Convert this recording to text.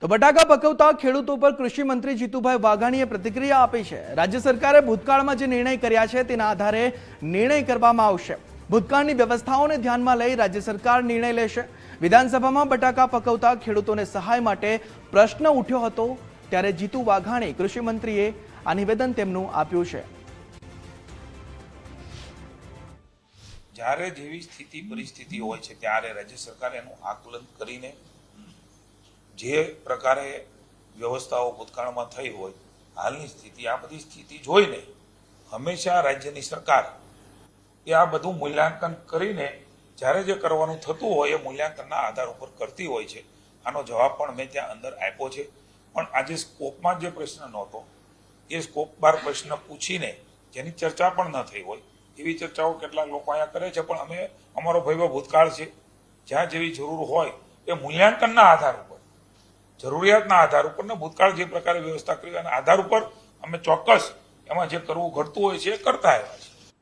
તો બટાકા પકવતા ખેડૂતો પર કૃષિ મંત્રી જીતુભાઈ વાઘાણીએ પ્રતિક્રિયા આપી છે। રાજ્ય સરકારે ભૂતકાળમાં જે નિર્ણય કર્યા છે તેના આધારે નિર્ણય કરવામાં આવશે। ભૂતકાળની વ્યવસ્થાઓને ધ્યાનમાં લઈ રાજ્ય સરકાર નિર્ણય લેશે। વિધાનસભામાં બટાકા પકવતા ખેડૂતોને સહાય માટે પ્રશ્ન ઉઠ્યો હતો ત્યારે જીતુ વાઘાણી કૃષિ મંત્રીએ આ નિવેદન તેમનું આપ્યું છે। જ્યારે જેવી સ્થિતિ પરિસ્થિતિ હોય છે ત્યારે રાજ્ય સરકાર એનું આકલન કરીને જે પ્રકારે વ્યવસ્થાઓ ભૂતકાળમાં થઈ હોય હાલની સ્થિતિ આ બધી સ્થિતિ જોઈને હંમેશા રાજ્યની સરકાર એ આ બધું મૂલ્યાંકન કરીને જ્યારે જે કરવાનું થતું હોય એ મૂલ્યાંકનના આધાર ઉપર કરતી હોય છે। આનો જવાબ પણ મેં ત્યાં અંદર આપ્યો છે। પણ આજે સ્કોપમાં જે પ્રશ્ન નહોતો એ સ્કોપ બાર પ્રશ્ન પૂછીને જેની ચર્ચા પણ ન થઈ હોય એવી ચર્ચાઓ કેટલાક લોકો અહીંયા કરે છે। પણ અમે અમારો ભવ્ય ભૂતકાળ છે જ્યાં જેવી જરૂર હોય એ મૂલ્યાંકનના આધાર ઉપર જરૂરિયાતના આધાર ઉપર ને ભૂતકાળ જે પ્રકારે વ્યવસ્થા કરી એના આધાર ઉપર અમે ચોક્કસ એમાં જે કરવું ઘટતું હોય છે એ કરતા આવ્યા છીએ।